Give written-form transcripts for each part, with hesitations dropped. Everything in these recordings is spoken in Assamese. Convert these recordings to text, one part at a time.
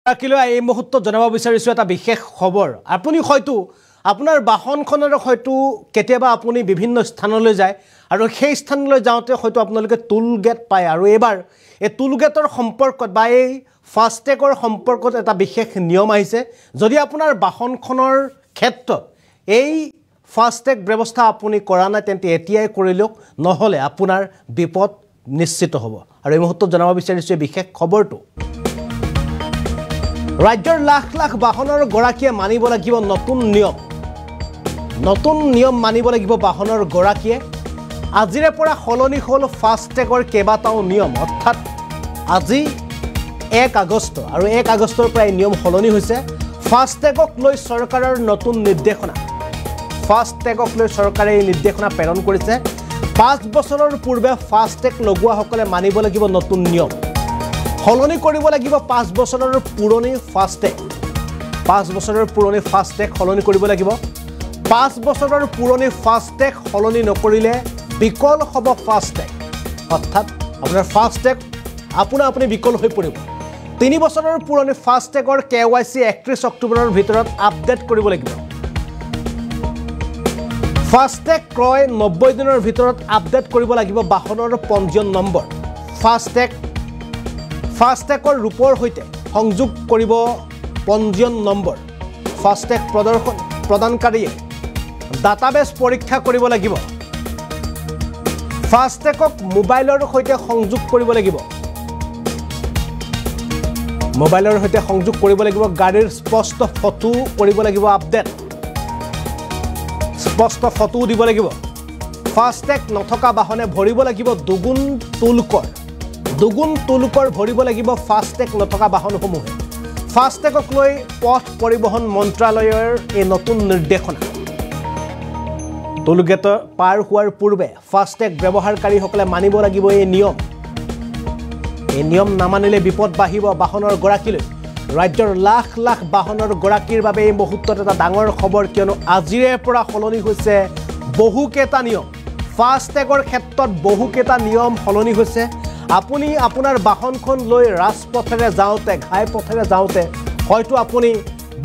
কিলো এই মুহূৰ্তত জনাব বিচাৰিছো এটা বিশেষ খবৰ আপুনি হয়তো আপোনাৰ বাহনখনৰ হয়তো কেতিয়াবা আপুনি বিভিন্ন স্থানলৈ যায় আৰু সেই স্থানলৈ যাওঁতে হয়তো আপোনালোকে টুল গেট পায় আৰু এবাৰ এই টুল গেটৰ সম্পৰ্কত বা এই ফাস্টেগৰ সম্পৰ্কত এটা বিশেষ নিয়ম আহিছে যদি আপোনাৰ বাহনখনৰ ক্ষেত্ৰত এই ফাস্টেগ ব্যৱস্থা আপুনি কৰা নাই তেন্তে এতিয়াই কৰি লওক নহলে আপোনাৰ বিপদ নিশ্চিত হ'ব আৰু এই মুহূৰ্তত জনাব বিচাৰিছো বিশেষ খবৰটো ৰাজ্যৰ লাখ লাখ বাহনৰ গৰাকীয়ে মানিব লাগিব নতুন নিয়ম মানিব লাগিব বাহনৰ গৰাকীয়ে আজিৰে পৰা হলনি হল ফাস্টেগৰ কেবাটাও নিয়ম অৰ্থাৎ আজি 1 আগষ্ট আৰু 1 আগষ্টৰ পৰা এই নিয়ম হলনি হৈছে ফাস্টেগক লৈ চৰকাৰৰ নতুন নিৰ্দেশনা ফাস্টেগক লৈ চৰকাৰে এই নিৰ্দেশনা প্ৰেৰণ কৰিছে 5 বছৰৰ পূৰ্বে ফাস্টেগ লগোৱা সকলে মানিব লাগিব নতুন নিয়ম হলনি কৰিব লাগিব 5 বছৰৰ পুৰণি ফাস্টেগ 5 বছৰৰ পুৰণি ফাস্টেগ হলনি কৰিব লাগিব 5 বছৰৰ পুৰণি ফাস্টেগ হলনি নকৰিলে বিকল হ'ব ফাস্টেগ অৰ্থাৎ আপোনাৰ ফাস্টেগ আপুনি বিকল হৈ পৰিব 3 বছৰৰ পুৰণি ফাস্টেগৰ KYC 31 অক্টোবৰৰ ভিতৰত আপডেট কৰিব লাগিব ফাস্টেগ ক্ৰয় 90 দিনৰ ভিতৰত আপডেট কৰিব লাগিব বাহনৰ পঞ্জীয়ন নম্বৰ ফাস্টেগৰ ৰূপৰ সৈতে সংযোগ কৰিব পঞ্জীয়ন নম্বৰ ফাস্টেগ প্ৰদানকাৰীয়ে ডাটাবেছ পৰীক্ষা কৰিব লাগিব ফাস্টেগক মোবাইলৰ সৈতে সংযোগ কৰিব লাগিব গাড়ীৰ স্পষ্ট ফটো কৰিব লাগিব আপডেট স্পষ্ট ফটো দিব লাগিব ফাস্টেগ নথকা বাহনে ভৰিব লাগিব দুগুণ টুলকৰ ভৰিব লাগিব ফাস্টেগ নথকা বাহনসমূহে ফাস্টেগক লৈ পথ পৰিবহণ মন্ত্ৰালয়ৰ এই নতুন নিৰ্দেশনা টুলগেট পাৰ হোৱাৰ পূৰ্বে ফাস্টেগ ব্যৱহাৰকাৰীসকলে মানিব লাগিব এই নিয়ম নামানিলে বিপদ বাঢ়িব বাহনৰ গৰাকীলৈ ৰাজ্যৰ লাখ লাখ বাহনৰ গৰাকীৰ বাবে এই মুহূৰ্তত এটা ডাঙৰ খবৰ কিয়নো আজিৰে পৰা হলনি হৈছে বহুকেইটা নিয়ম ফাস্টেগৰ ক্ষেত্ৰত বহুকেইটা নিয়ম হলনি হৈছে আপুনি আপোনাৰ বাহনখন লৈ ৰাজপথেৰে যাওঁতে ঘাইপথেৰে যাওঁতে হয়তো আপুনি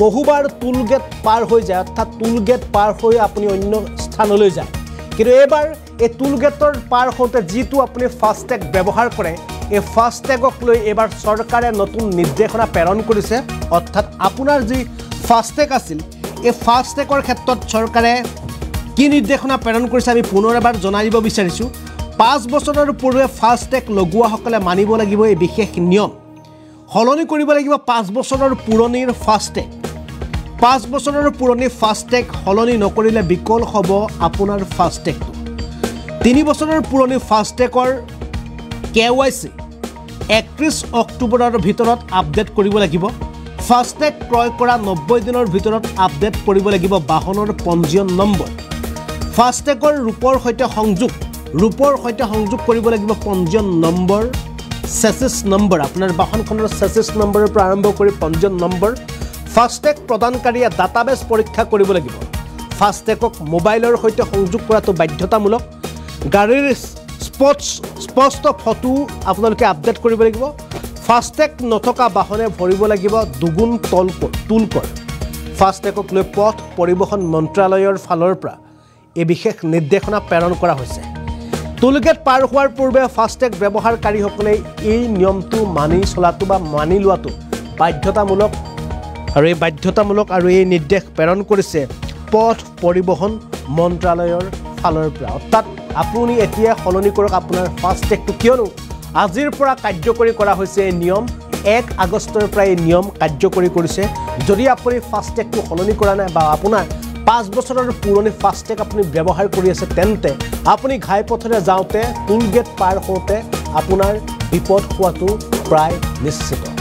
বহুবাৰ টুল গেট পাৰ হৈ যায় অৰ্থাৎ টুল গেট পাৰ হৈ আপুনি অন্য স্থানলৈ যায় কিন্তু এবাৰ এই টুল গেটৰ পাৰ হওঁতে যিটো আপুনি ফাস্টেগ ব্যৱহাৰ কৰে এই ফাস্টেগক লৈ এবাৰ চৰকাৰে নতুন নিৰ্দেশনা প্ৰেৰণ কৰিছে অৰ্থাৎ আপোনাৰ যি ফাস্টেগ আছিল এই ফাস্টেগৰ ক্ষেত্ৰত চৰকাৰে কি নিৰ্দেশনা প্ৰেৰণ কৰিছে আমি পুনৰ এবাৰ জনাই দিব বিচাৰিছোঁ 5 বছৰৰ পূৰ্বে ফাস্টেগ লগোৱা সকলে মানিব লাগিব এই বিশেষ নিয়ম হলনি কৰিব লাগিব 5 বছৰৰ পুৰণিৰ ফাস্টেগ 5 বছৰৰ পুৰণি ফাস্টেগ হলনি নকৰিলে বিকল হ'ব আপোনাৰ ফাস্টেগটো 3 বছৰৰ পুৰণি ফাস্টেগৰ KYC 31 অক্টোবৰৰ ভিতৰত আপডেট কৰিব লাগিব ফাস্টেগ ক্ৰয় কৰা 90 দিনৰ ভিতৰত আপডেট কৰিব লাগিব বাহনৰ পঞ্জীয়ন নম্বৰ ফাস্টেগৰ ৰূপৰ সৈতে সংযোগ কৰিব লাগিব পঞ্জীয়ন নম্বৰ চেচিছ নম্বৰ আপোনাৰ বাহনখনৰ চেচিছ নম্বৰৰ পৰা আৰম্ভ কৰি পঞ্জীয়ন নম্বৰ ফাস্টেগ প্ৰদানকাৰীয়ে ডাটাবেছ পৰীক্ষা কৰিব লাগিব ফাস্টেগক মোবাইলৰ সৈতে সংযোগ কৰাটো বাধ্যতামূলক গাড়ীৰ স্পষ্ট ফটো আপোনালোকে আপডেট কৰিব লাগিব ফাস্টেগ নথকা বাহনে ভৰিব লাগিব দুগুণ টুলকৰ ফাস্টেগক লৈ পথ পৰিবহণ মন্ত্ৰালয়ৰ ফালৰ পৰা এই বিশেষ নিৰ্দেশনা প্ৰেৰণ কৰা হৈছে টুলগেট পাৰ হোৱাৰ পূৰ্বে ফাস্টেগ ব্যৱহাৰকাৰীসকলে এই নিয়মটো মানি চলাটো বা মানি লোৱাটো বাধ্যতামূলক আৰু এই নিৰ্দেশ প্ৰেৰণ কৰিছে পথ পৰিবহণ মন্ত্ৰালয়ৰ ফালৰ পৰা অৰ্থাৎ আপুনি এতিয়া হলনি কৰক আপোনাৰ ফাস্টেগটো কিয়নো আজিৰ পৰা কাৰ্যকৰী কৰা হৈছে এই নিয়ম 1 আগষ্টৰ পৰা এই নিয়ম কাৰ্যকৰী কৰিছে যদি আপুনি ফাস্টেগটো হলনি কৰা নাই বা আপোনাৰ 5 বছৰৰ পুৰণি ফাস্টেগ আপুনি ব্যৱহাৰ কৰি আছে তেন্তে আপুনি ঘাইপথেৰে যাওঁতে টুল গেট পাৰ হওঁতে আপোনাৰ বিপদ হোৱাটো প্ৰায় নিশ্চিত